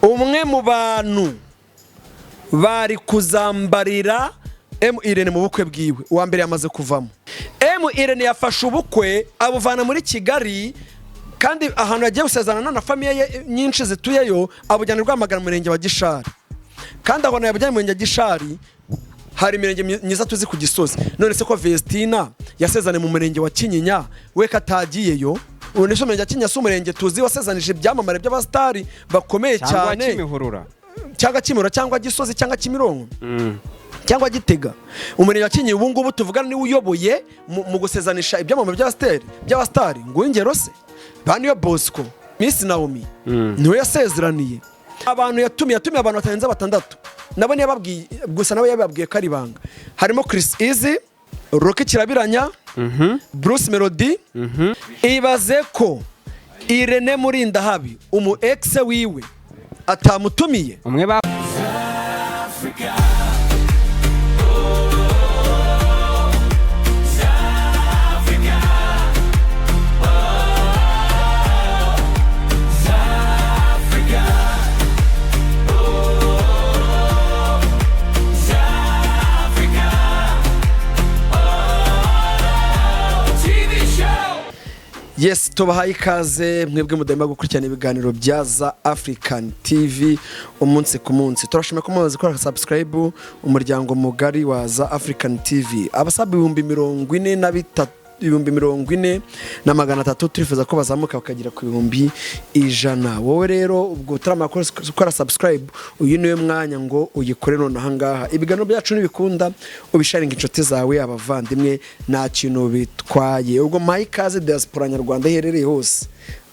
umwe mu bantu bari kuzambarira Irene mu bukwe bwiwe uwa mbere yamaze kuvamo. Irene yafashe ubukwe abuvana muri Kigali kandi ahantu yagiye gusezerana na famiye nyinshi zituyeyo abujyana Rwamagana murenge wa Gishari. Kandi aho yabujyana murenge wa Gishari hari imirenge myiza tuzi ku Gisozi. None se ko Vestina yasezeranye mu murenge wa Kinyinya we katagiyeyo, ubu nisho murenge wa Kinyinya si umurenge tuzi wasezanije ibyamamare by'abastari bakomeye cyane cyangwa Kimihurura cyangwa Gisozi cyangwa Kimironko cyangwa Gitega. Umurenge wa Kinyinya ubu ngubu tuvugana niwe uyoboye mu gusezanisha ibyamamare by'abastari ngo ingero se baniyo Bosco Miss Naomi niwe yasezeraniye. Abantu yatumiye abantu batarenze 6 nabo niye babwiye gusa nabo yababwiye kari banga. Harimo Chris Easy, Rocky Kirabiranya, Bruce Melody. Ibaze ko Irene Murinda habi umu ex wiwe atamutumiye umwe ba Yes, tubahaye ikaze mwebwe mudahema gukurikirana ibiganiro bya za African TV umunsi ku munsi. Turashimye ko mumaze gukora subscribe umuryango mugari wa za African TV. Abasaba 43,300 turifuza ko bazamuka bakagira ku 100. Wowe rero ubwo utaramakora gukora subscribe uyu niwe mwanya ngo uyikore none ahangaha. Ibiganiro byacu nibikunda ubisharinga inshuti zawe abavandimwe nta kintu bitwaye. Ubwo mayikaze diaspora nyarwanda herereye hose,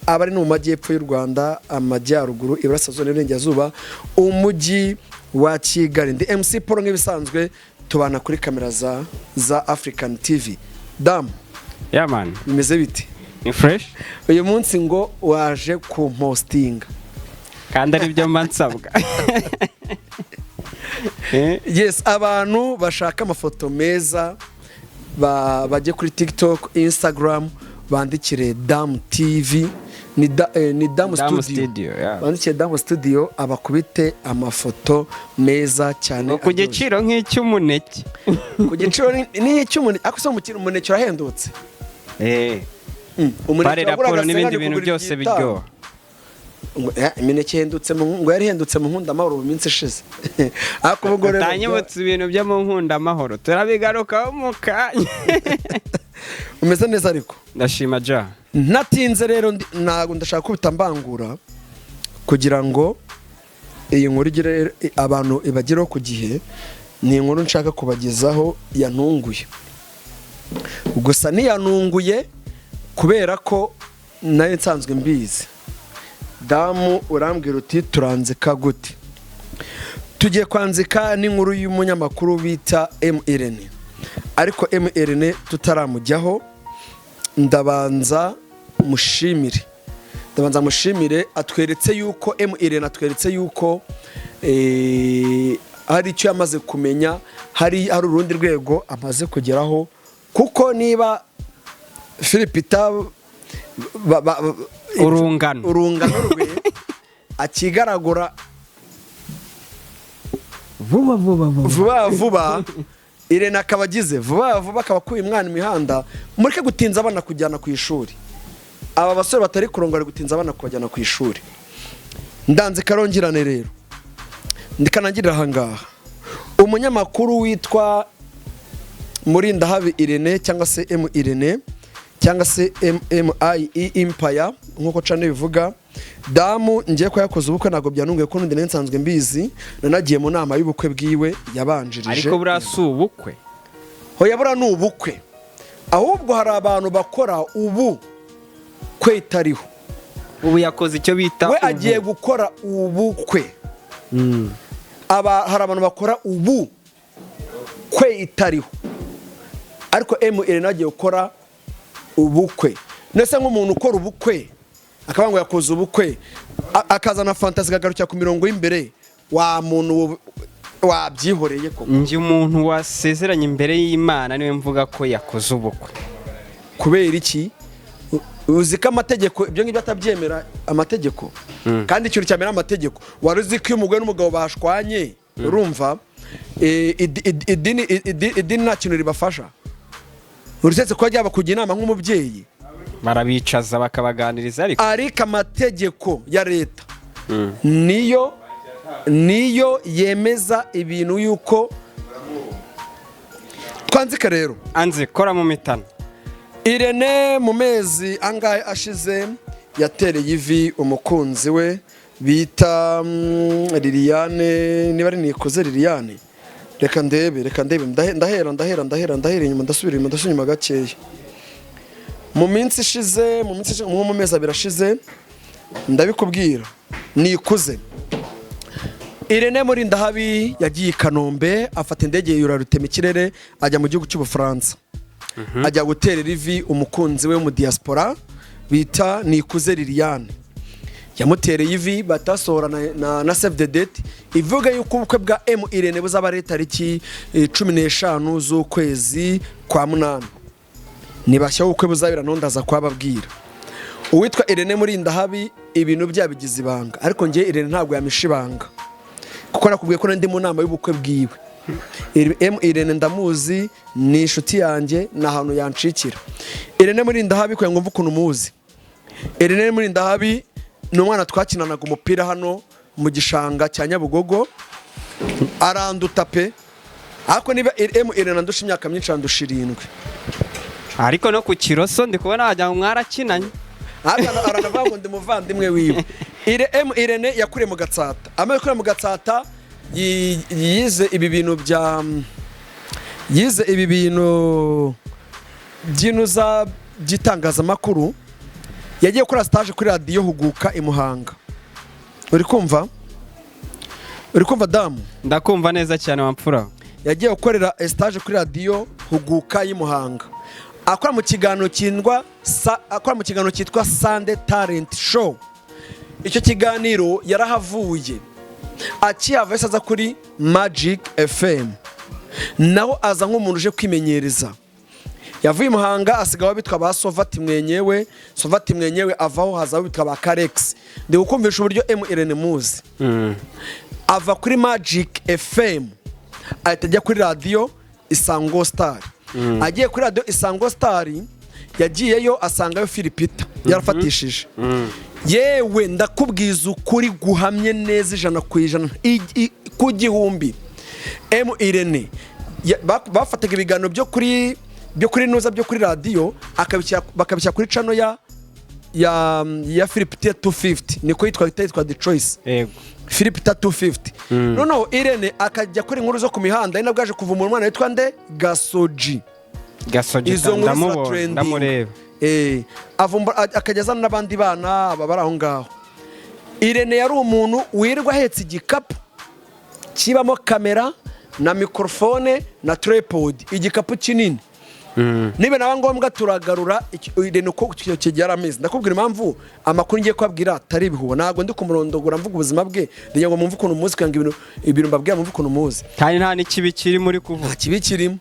abari no mu majyepfo y'u Rwanda, amajyaruguru, iburasirazuba n'Iburengerazuba, umujyi wa Kigali. Ndi MC Paul nk'ibisanzwe tubana kuri kamera za African TV. Dam yeah man, bimeze biti? Ni fresh. Uyu munsi ngo waje ku postinga kandi ari byo mansabwa. Yes, abantu bashaka amafoto meza bajye kuri TikTok, Instagram, bandikire Dam TV ni Dam Studio. Bandikire Dam Studio abakubite amafoto meza cyane ku giciro nk'icy'umuneke. Ku giciro n'icy'umuneke akose umuneke urahendutse. Pare raporo n'ibindi bintu byose biryoha. Imineke hendutse ngo yari hendutse mu nkunda amahoro mu minsi ishize. Akubwo rero tanyibutse ibintu byo mu nkunda amahoro turabigarukaho mu kanya. Umeze neza ariko ndashima ja. Natinze rero ntago ndashaka kubitambangura kugira ngo iyi nkuru igire abantu ibagiraho ku gihe. Ni inkuru nshaka kubagezaho yantunguye. Gusa niyantunguye kubera ko nayo nsanzwe mbizi. Damu urambwira uti turanzika gute? Tugiye kwanzika n'inkuru y'umunyamakuru bita Irene. Ariko Irene tutaramujyaho ndabanza mushimire atweretse yuko Irene atweretse yuko hari icyo yamaze kumenya, hari urundi rwego amaze kugeraho. Kuko niba Philipita urungano rwe akigaragura vuba Irene akabagize vuba akaba kuye umwana imihanda. Mureke gutinza abana kujyana ku ishuri. Aba basore batari kurongora gutinza abana kubajyana ku ishuri. Ndanze karongirane rero ndikanagirira ahangaha umunyamakuru witwa Murinda habi Irene cyangwa se Irene cyangwa se MMIE Empire nkuko cyane bivuga. Damu ngiye ko yakoze ubukwe nago byanunguye ko nundi nsanzwe mbizi nanagiye mu nama y'ubukwe bwiwe yabanjirije. Ariko burasa ubukwe ho yabura n'ubukwe, ahubwo hari abantu bakora ubu kwetariho. Ubu yakoze icyo bita we agiye gukora ubukwe. Hari abantu bakora ubu kwetariho, ariko Irene agiye gukora ubukwe. Nese nk'umuntu ukora ubukwe akabango yakoze ubukwe akazana fantasy gagarukira ku mirongo y'imbere, wa muntu wabyihoreye ko nje umuntu wasezeranye imbere y'Imana niwe mvuga ko yakoze ubukwe. Kubera iki? uzi ko amategeko ibyo ngibyo atabyemera amategeko kandi ikintu cyamera amategeko wari uzi ko iyo umugore n'umugabo bashwanye urumva idini nta kintu ribafasha uretse ko ryaba kujya inama nk'umubyeyi barabicaza bakabaganiriza ariko amategeko ya leta niyo yemeza ibintu yuko twanzika rero anze kora mu mitano. Irene mu mezi angahe ashize yatereye ivi umukunzi we bita Liliane, niba ari nikoze Liliane, reka ndebe ndahera inyuma ndasubira inyuma gakeya. Mu minsi ishize mu mezi abiri ashize ndabikubwira nikuze Irene muri ndahabi yagiye i Kanombe afata indege yura rutema ikirere ajya mu gihugu cy'Ubufaransa. Ajya guterera ivi umukunzi we mu diaspora bita nikuze Liliane. Yamutereye ivi batasohora na save the date ivuga yuko ubukwe bwa Irene buzaba ari tariki 15 z'ukwezi kwa munani. Nibashya ubukwe buzabira nondaza kwababwira. Uwitwa Irene muri ndahabi ibintu byabigize ibanga, ariko ngiye Irene ntabwo yamisha ibanga kuko nakubwiye ko ndi mu nama y'ubukwe bwiwe. Irene ndamuzi, ni inshuti yanjye, na hantu yancikira. Irene muri ndahabi ko ngumva ukuntu muzi. Irene muri ndahabi ni umwana twakinanaga umupira hano mu gishanga cya Nyabugogo, aranduta pe, ariko niba Irene andusha imyaka myinshi andusha 7. Ariko no ku Kiroso ndi kubona wajya mwarakinanye. Aranavuga ngo ndi muvandimwe wiwe. Irene yakuriye mu Gatsata. Amakuriye mu Gatsata yize ibi bintu by'inuza by'itangazamakuru. Yagiye gukora stage kuri radio Huguka i Muhanga. Uri kumva damu? Ndakumva neza cyane wamfura. Yagiye gukorera stage kuri radio Huguka i Muhanga. Akora mu kiganiro cyitwa Sunday Talent Show. Icyo kiganiro yarahavuye akihava aza kuri Magic FM, naho aza nk'umuntu uje kwimenyereza. Yavuye Muhanga asigaho bitwa ba Sovati Mwenyewe avaho hazaho bitwa ba Karex. Ndi gukumvisha uburyo Irene muzi. Ava kuri Magic FM ahita kuri radio Isango Star. Agiye kuri radio Isango Star yagiyeyo asangayo Philipita yarafatishije. Yewe ndakubwiza ukuri guhamye neza 100% ku gihumbi. Irene bafataga ibiganiro byo kuri nuza byo kuri radio bakabishyira kuri channel ya Philipita 250, niko yitwa The Choice. Yego. Philipita 250. Noneho Irene akajya kuri inkuru zo ku mihanda, ari nabwaje kuva mu mwana witwa nde Gasoji ndamureba. Avumba akagezana n'abandi bana baba aho ngaho. Irene yari umuntu wirirwa ahetse igikapu kibamo kamera na microphone na tripod, igikapu kinini. Nibe naba ngombwa turagarura Irene uko kigera amezi. Ndakubwira impamvu amakuru ngiye kwabwira atari bihuwa, nago ndi kumurondogora mvuga ubuzima bwe, ndiye ngo mumve ukuntu muzi kanga ibintu mbabwira mumve ukuntu muzi. Kandi nta nikibi kiri muri kuvuga. Nta kibi kirimo.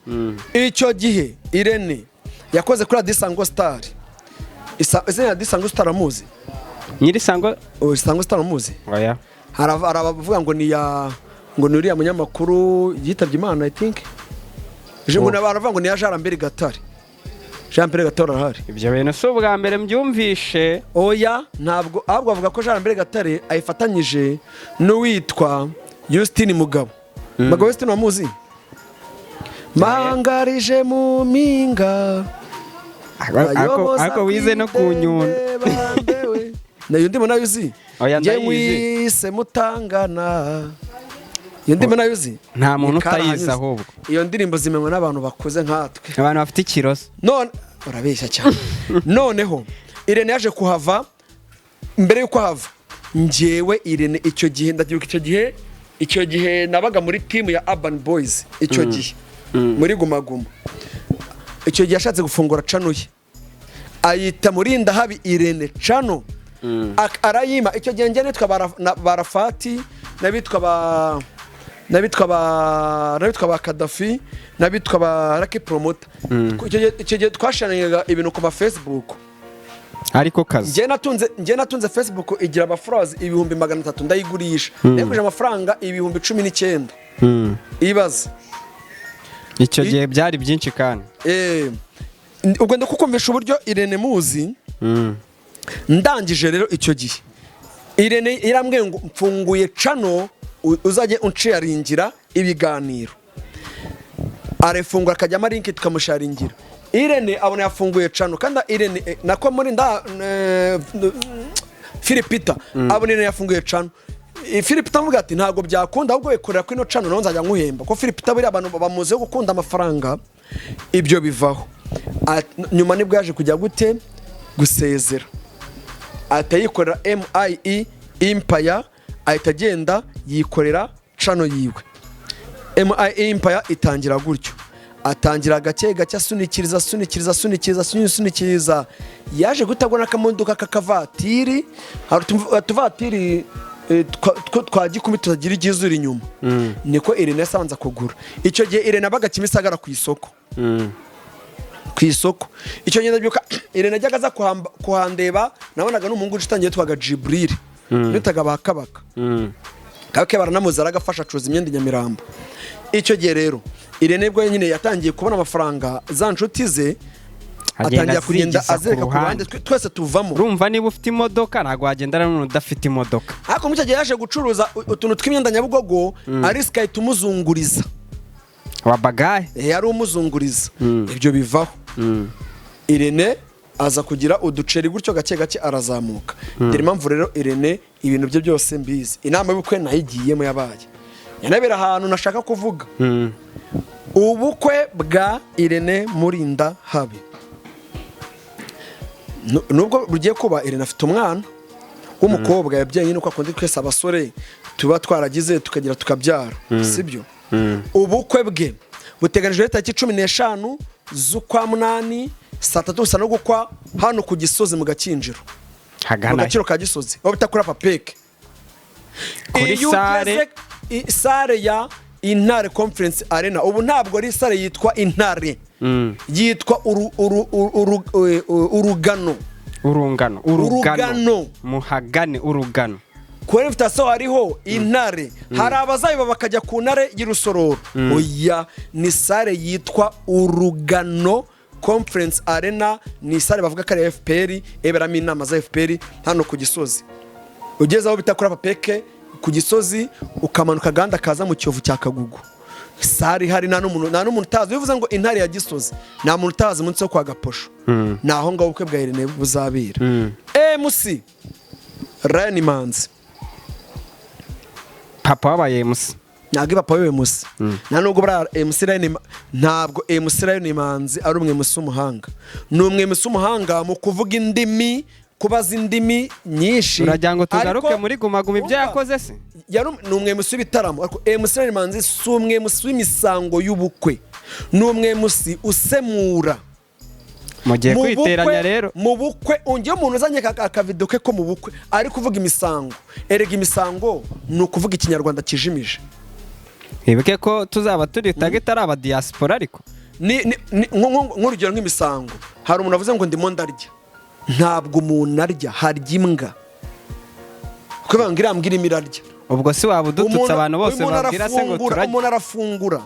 Icyo gihe Irene yakoze kuri Isango Star. Izina Isango Star amuzi? Nyiri Isango Star amuzi? Oya. Harabavuga ngo ni uriya munyamakuru yitabye Imana I think. Ngo baravuga ngo ni ya Jean Pierre Gatare. Jean Pierre Gatare arahari. Ibyo bintu so bwa mbere mbyumvishe. Oya, ntabwo ahubwo avuga ko Jean Pierre Gatare ayifatanyije n'uwitwa Justine Mugabo. Mugabo Justine wamuzi? Mangarije mu minga. Ako wize no kunyuna. Nayo ndimo nayuzi. Ngiye mwise mutangana. Iyo ndimo nayuzi. Nta muntu utayiza ahubwo. Iyo ndirimbo zimenywa n'abantu bakoze nkatwe. Abantu bafite Ikiroso. None urabeshya cyane. Noneho Irene yaje kuhava mbere yuko hava. Ngewe Irene icyo gihe ndagiruka icyo gihe nabaga muri team ya Urban Boys icyo gihe. Muri Gumaguma. Icyo gihe yashatse gufungura channel ye. Ayita muri ndahabi Irene channel. Arayima icyo gihe njye nitwa barafati nabitwa ba Kadafi nabitwa ba Lucky Promoter. Icyo gihe twashanyaga ibintu ku ma Facebook. ariko kazi njye natunze Facebook igira aba followers 300 ndayigurisha neguje amafaranga 19,000 ibaze icyo gihe byari byinshi kandi ubwo ndakukumvisha uburyo Irene muzi ndangije rero icyo gihe Irene irambwiye ngo mfunguye channel uzajye unsharingira ibiganiro arefungura akajyamo link tukamusharingira Irene abona yafunguye channel kandi Irene nako muri Philipita abona Irene yafunguye channel Philipita avuga ati ntago byakunda ahubwo wekorera ko ino channel nonzajya nguhemba ko Philipita buri abantu bamuze gukunda amafaranga ibyo bivaho nyuma nibwo yaje kujya gute gusezera atayikorera MIE Empire ahita agenda yikorera channel yiwe MIE Empire itangira gutyo atangira gake gake asunikiriza yaje gutagona akamodoka kakavatiri hatuvatiri twagikumi tutagira igizuri inyuma niko Irene yasanze kugura icyo gihe Irene abaga Kimisagara ku isoko icyo gihe ndabyuka Irene ajyaga aza kuhandeba nabonaga n'umuhungu utangiye twaga Jibril nitaga bakabaka kake baranamuza aragafasha acuza imyenda Nyamirambo icyo gihe rero Irene bwo nyine yatangiye kubona amafaranga za nshuti ze atangiye kugenda azeka ku ruhande twese tuvamo urumva niba ufite imodoka ntago wagendana n'umuntu udafite imodoka ariko mu cyo gihe yaje gucuruza utuntu tw'imyenda Nyabugogo ariska itumuzunguriza wabagaye yari umuzunguriza ibyo bivaho Irene aza kugira uduceri gutyo gake gake arazamuka dore impamvu rero Irene ibintu bye byose mbizi inama y'ubukwe nayigiyemo yabaye yanabera ahantu nashaka kuvuga ubukwe bwa Irene Murinda Habi nubwo rugiye kuba Irene afite umwana w'umukobwa yabyaye nyine uko akunda twese abasore tuba twaragize tukagira tukabyara sibyo ubukwe bwe buteganijwe tariki 15 z'ukwa munani saa 3 gusa no gukwa hano ku Gisozi mu Gakinjiro mu gaciro ka Gisozi aho bitakura papeke kuri sare ya Intare Conference Arena ubu ntabwo ari sare yitwa Intare yitwa urugano muhagane urugano kuri invitation hariho Intare hari abazayiba bakajya ku Ntare y'Irusororo oya ni sare yitwa Urugano Conference Arena ni sare bavuga ko ari FPR eberamo inama za FPR hano ku Gisozi ugeze aho bitakura papeke ku Gisozi ukamanuka ganda kaza mu Kiyovu cya Kagugu sari hari nta n'umuntu utazi bivuze ngo Intare ya Gisozi nta muntu utazi munsi yo kwa Gaposho naho ngaho ubukwe bwa Irene buzabira MC Ryan Manzi papa wabaye MC ntabwo papa wabaye MC nta nubwo bra MC Ryan ntabwo MC Ryan Manzi ari umwe MC umuhanga ni umwe MC umuhanga mu kuvuga indimi kubaza indimi nyinshi uragira ngo tugaruke muri gumaguma ibyo yakoze se yari numwe MC w'ibitaramo ariko MC Ryan Manzi si umwe MC w'imisango y'ubukwe ni umwe MC usemura mugiye kwiteranya rero mu bukwe ungiye umuntu uzanye akavido ke ko mu bukwe ari kuvuga imisango erega imisango ni ukuvuga ikinyarwanda kijimije ibuke ko tuzaba turi target ari aba diaspora ariko nk'urugero nk'imisango hari umuntu avuze ngo ndimo ndarya ntabwo umuntu arya harya imbwa kuko bangira ambwira imirarya ubwo si waba udututse abantu bose babwira se ngo turajya umuntu arafungura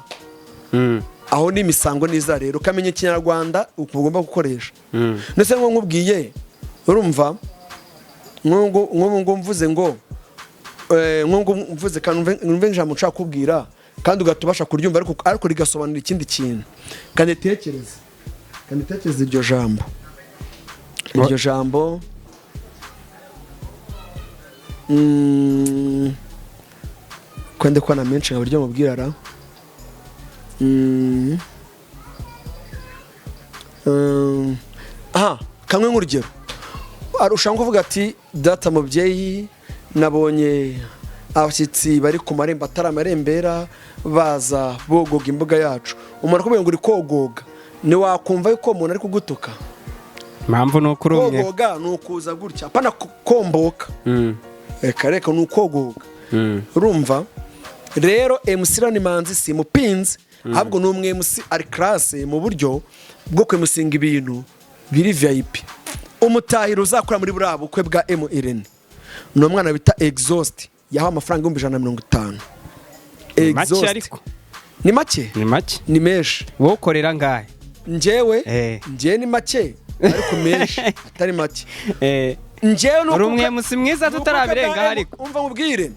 aho ni imisango niza rero ukamenya ikinyarwanda ugomba gukoresha ndetse ngo nkubwiye urumva ngo mvuze ngo mvuze kandi numve ijambo nshaka kubwira kandi ugatubasha kuryumva ariko rigasobanura ikindi kintu kandi tekereza iryo jambo kwende kwa na menshi nka buryo mubwirara kamwe nk'urugero arusha kuvuga ati data mubyeyi nabonye abashyitsi bari ku marembo atari amarembera baza bogoga imbuga yacu umuntu akubwira ngo uri kogoga ntiwakumva yuko umuntu ari kugutuka mpamvu ni ukuri umwe kogoga ni ukuza gutya apana komboka reka ni ukogoga urumva rero MC Ryan Manzi si mupinzi ahubwo ni umwe MC ari classe mu buryo bwo kwemusinga ibintu biri VIP umutahiro uzakora muri buriya bukwe bwa Irene ni umwana bita Exhaust yahawe amafaranga 150. Make ariko ni make ni menshi. wowe ukorera ngahe? Njyewe ni make ariko menshi atari make. Njyewe nuko rumwe musi mwiza tutarabirenga ariko umva mubwire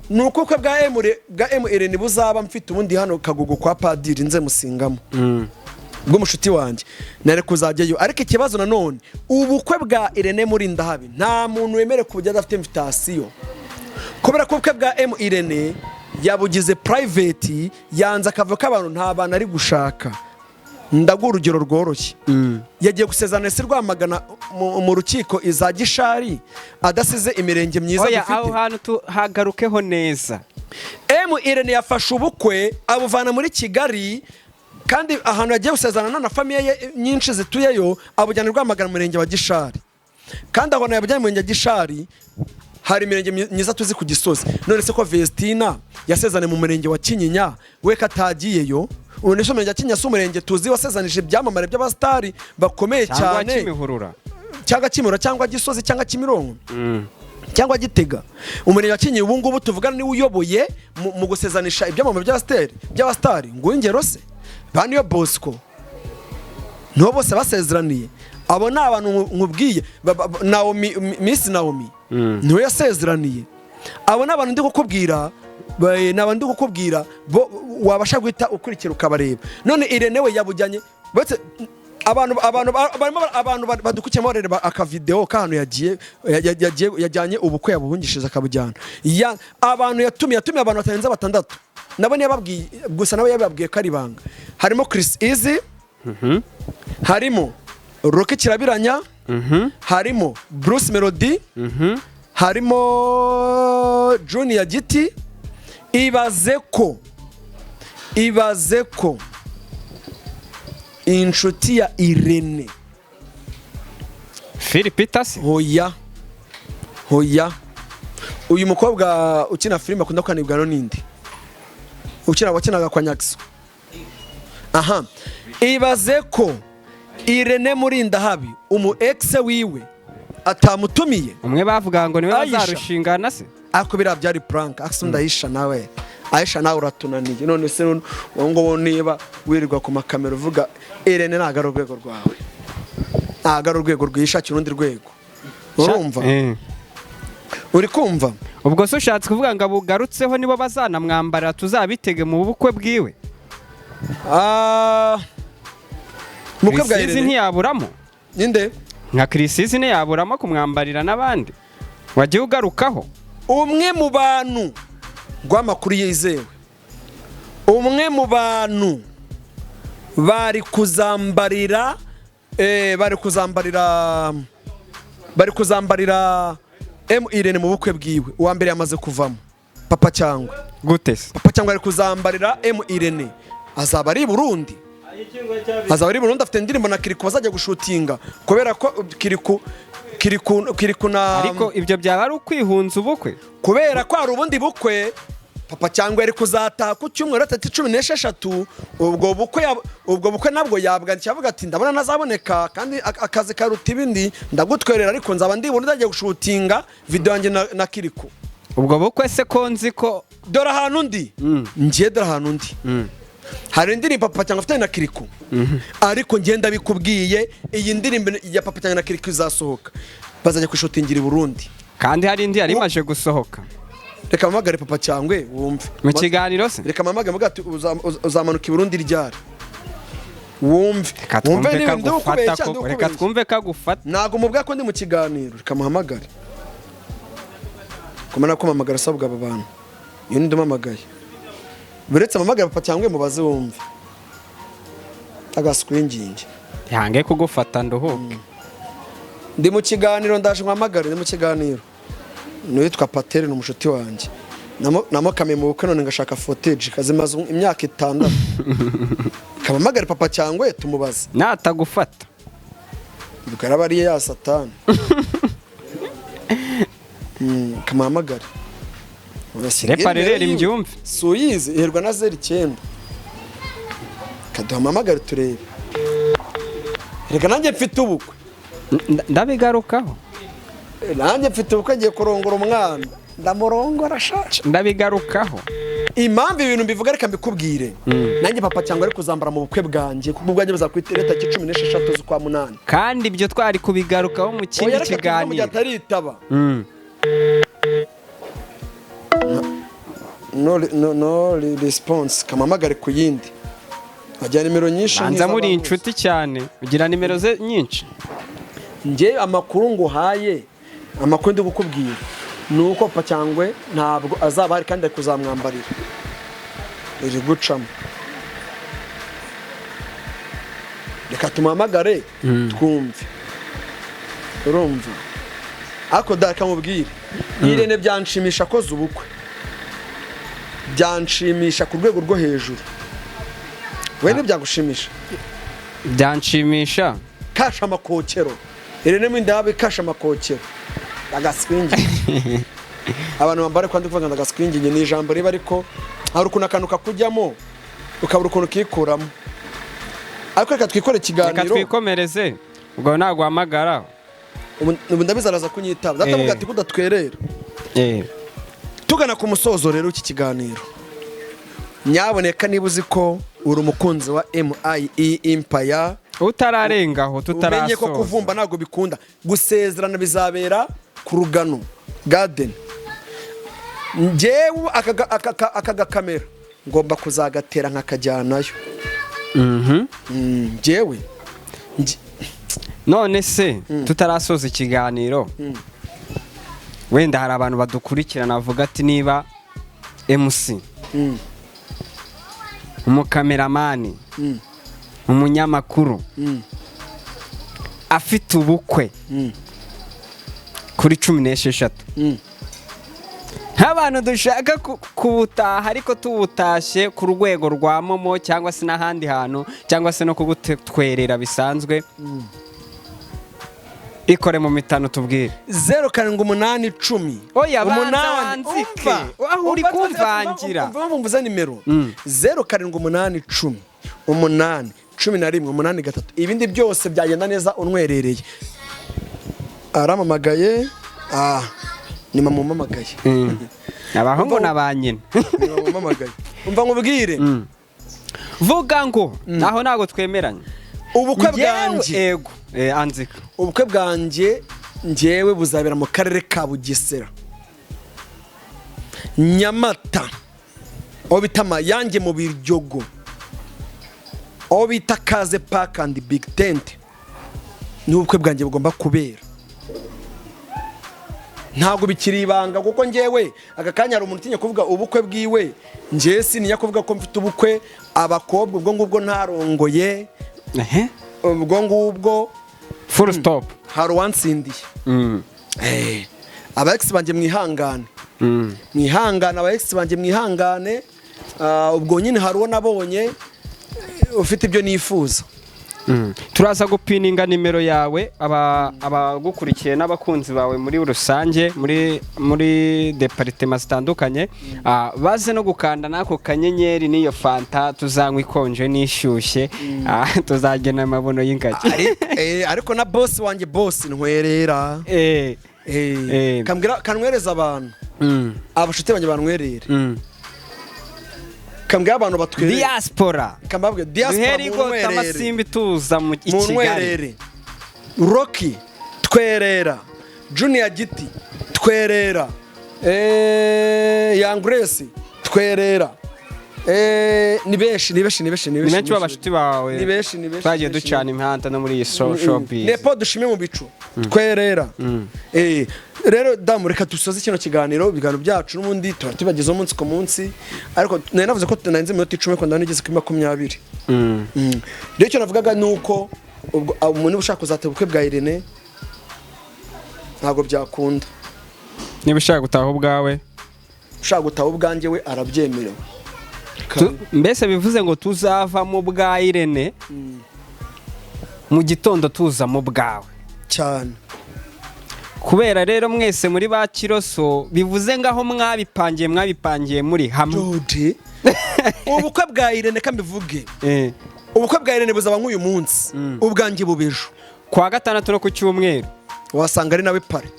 nuko ukwe bwa Irene buzaba mfite ubundi hano Kagugu kwa padiri nze musingamo bw'umushuti wanjye nare kuzajyayo. Ariko ikibazo nanone ubukwe bwa Irene muri ndahabi nta muntu wemere kujya adafite invitation, kubera ko ubukwe bwa Irene yabugize private, yanze akavuga ko abantu nta bantu ari gushaka. Ndaguha urugero rworoshye. Yagiye gusezerana ese Rwamagana mu rukiko iza Gishari adasize imirenge myiza dufite. Oya, aho hantu hagarukeho neza. Irene yafashe ubukwe abuvana muri Kigali, kandi ahantu yagiye gusezerana na famiye nyinshi zituyeyo abujyana Rwamagana mu murenge wa Gishari, kandi aho yabujyana mu murenge wa Gishari hari imirenge myiza tuzi ku Gisozi. None se ko Vestina yasezeranye mu murenge wa Kinyinya we katagiyeyo, ubu nisho murenge wa Kinyinya si umurenge tuzi wasezanije ibyamamare by'abastari bakomeye cyane, cyangwa Kimihurura cyangwa Gisozi cyangwa Kimironko cyangwa Gitega. Umurenge wa Kinyinya ubu ngubu tuvugana ni uyoboye mu gusezanisha ibyamamare by'abastari ngo ingero se baniyo Bosco no bose basezeraniye. Abo ni abantu nkubwiye Naomi, Miss Naomi niwe yasezeraniye. Abo ni abantu ndi kukubwira, n'abandi kukubwira wabasha guhita ukurikira ukabareba. None Irene we yabujyanye bose abantu badukukiyemo bareba aka video k'ahantu yajyanye ubukwe yabuhungishije akabujyana. Abantu yatumiye abantu batarenze 6. Nabo niyo babwiye gusa, nabo yababwiye ko ari banga. Harimo Chris Easy, harimo Rocky Kirabiranya, harimo Bruce Melody, harimo Junior Giti. Ibaze ko inshuti ya Irene Philipitasi hoya uyu mukobwa ukina filime akunda kwanibwa n'indi wakinaga kwa Nyakso. Ibaze ko Irene muri ndahabi ex wiwe atamutumiye. Umwe bavuga ngo niwe bazarushingana se, ako bira byari prank. Akisunda Aisha nawe uratunaniye. None se ngo niba wirirwa ku makamera uvuga Irene nagara urwego rwawe, nagara urwego rwishakira urundi rwego, urumva? Uri kumva? Ubwo se ushatse kuvuga ngo abugarutseho nibo bazanamwambara tuzabitege mu bukwe bwiwe? Mukwe bwa Irene ntiyaburamo ninde nka Chris ntiyaburamo kumwambarira n'abandi wagiye ugarukaho. Umwe mu bantu rw'amakuru yizewe, umwe mu bantu bari kuzambarira Irene mu bukwe bwiwe, uwa mbere yamaze kuvamo papa cyangwa gute se. Papa cyangwa ari kuzambarira Irene, azaba ari Burundi. Afite indirimbo na Kiriku bazajya gushutinga, kubera ko Kiriku na ariko ibyo byaba ari ukwihunza ubukwe, kubera ko hari ubundi bukwe papa cyangwa ari kuzataha ku cyumweru 16. ubwo bukwe nabwo yabwandikiye avuga ati ndabona nazaboneka kandi akazi karuta ibindi ndagutwerera, ariko nzaba ndi Burundi ndagiye gushutinga video yanjye na Kiriku. Ubwo bukwe se ko nzi ko dore ahantu ndi ngiye, dore ahantu ndi hari indirimbo papa cyangwa afite na Kiriku, ariko ngenda bikubwiye iyi ndirimbo ya papa cyangwa na Kiriku izasohoka bazajya kushutingira i Burundi, kandi hari indi yari imaje gusohoka. Reka mamagare papa cyangwa wumve mu kiganiro se. Reka mamagare muga uzamanuka i Burundi ryari wumve n'ibindi ukubeshya. Reka twumve kagufata. Nago mubwa ko ndi mu kiganiro, reka muhamagare kumana ko mamagara sabwa aba bantu iyo ndumamagaye. Buretse mamagara papa cyangwa mubaze wumve agascreeningi yange kugufata nduhuke. Ndi mu kiganiro ndaje mamagare, ndi mu kiganiro n'uwitwa Patere n'umushuti wanjye namukame mu bukwe, none ngashaka footage kazimaze imyaka 6. Kamamagare papa cyangwa tumubaze natagufata dukaraba ari ya satani. Kamamagare reparere imbyumve suyizi iherwa na 09 kaduhamagare turebe. Reka nanjye mfite ubukwe ndabigarukaho nanjye mfite ubukwe ngiye kurongora umwana ndamurongora shaca ndabigarukaho impamvu ibintu mbivuga reka mbikubwire nanjye papa cyangwa ari kuzambara mu bukwe bwanjye kuko ubwanjye buzakwitira tariki 16 z'ukwa munani kandi ibyo twari kubigarukaho mu kindi kiganiro ataritaba no response kamamagare ku yindi ajya nimero nyinshi banza muri inshuti cyane ugira nimero ze nyinshi njye amakuru nguhaye amakuru ndi gukubwira nuko papa cyangwa ntabwo azaba hari kandi ari kuzamwambarira iri gucamo reka tumuhamagare twumve urumva ako dakamubwire Irene byanshimisha koza ubukwe byanshimisha ku rwego rwo hejuru we ntibyagushimisha byanshimisha kasha amakokero Irene mwindabe kasha amakokero agaswingi abantu bambare kwandi kuvuga ngo agaswingi ni ijambo riba ariko hari ukuntu akanuka kujyamo ukabura ukuntu kikuramo ariko reka twikore ikiganiro reka twikomereze ubwo naguhamagara ubu ndabizaraza kunyitaba datavuga ati kudatwerera tugana ku musozo rero iki kiganiro nyaboneka niba uzi ko uri umukunzi wa MIE Empire utararengaho tutarasoza umenye ko kuvumba ntago bikunda gusezerana bizabera ku Rugano Garden njyewe aka kamera ngomba kuzagatera nkakajyanayo njyewe none se tutarasoza ikiganiro wenda hari abantu badukurikirana bavuga ati niba MC umukameramani umunyamakuru afite ubukwe kuri 16 nk'abantu dushaka kubutaha ariko tubutashye ku rwego rwa momo cyangwa se n'ahandi hantu cyangwa se no kugutwerera bisanzwe ikore mu mitano tubwire 0780 oya banzike aho uri kumvangira mvuza nimero 0780 8 11 ibindi byose byagenda neza unwerereye aramamagaye ni mamumamagaye abahungu nabanyina mamumamagaye umva ngubwire vuga ngo naho nago twemeranye ubukwe bwanjye yego anzika ubukwe bwanjye njyewe buzabera mu karere ka Bugesera Nyamata aho bita Mayange mu Biryogo aho bita Kaze Park and Big Tent ni ubukwe bwanjye bugomba kubera ntabwo bikiri ibanga kuko njyewe akakanya hari umuntu utinya kuvuga ubukwe bwiwe njye sininya kuvuga ko mfite ubukwe abakobwa ubwo ngubwo ntarongoye ubwo ngubwo full stop hari uwansindiye aba ex banjye mwihangane mwihangane aba ex banjye mwihangane ubwo nyine hari uwo nabonye ufite ibyo nifuza turaza gupininga nimero yawe abagukurikiye n'abakunzi bawe muri rusange muri departement zitandukanye baze no gukanda nako kanyenyeri niyo fanta tuzanywa ikonje nishyushye tuzagena amabono y'ingagi ariko na boss wanjye boss ntwerera kanwereza abantu abashuti banjye banwerere kambwira abantu batwerere diaspora kambabwe diaspora duherigo tamasimbi tuza mu Kigali Rocky twerera Junior Giti twerera Young Grace twerera ni benshi menshi babashuti bawe twagiye ducana imihanda no muri iyi showbiz nepo dushime mu bicu twerera rero damu reka dusoze kino kiganiro byacu n'ubundi tubagezeho umunsi ku munsi ariko nari navuze ko tunarenze iminota 10 ko ndanigeze kuri 20 rero icyo navugaga nuko umuntu ushaka kuzateba ubukwe bwa Irene ntabwo byakunda niba ushaka gutaha ubwawe ushaka gutaha ubwanjye we arabyemerewe mbese bivuze ngo tuzava mu bwa Irene mu gitondo tuza mu bwawe cyane kubera rero mwese muri ba Kiroso bivuze ngaho mwabipangiye muri hamwe ubukwe bwa Irene kambivuge ubukwe bwa Irene buzaba nk'uyu munsi ubwanjye bubejo kwa gatandatu no ku cyumweru wasanga ari nawe pare.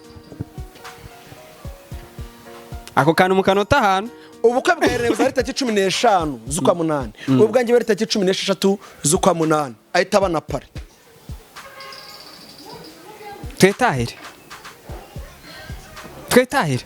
ako kantu mukanota ahantu. Ubukwe bwa Irene buzari tariki 15 z'ukwa munani, ubwanjye bari tariki 16 z'ukwa munani, ahita abana pare. Twetahire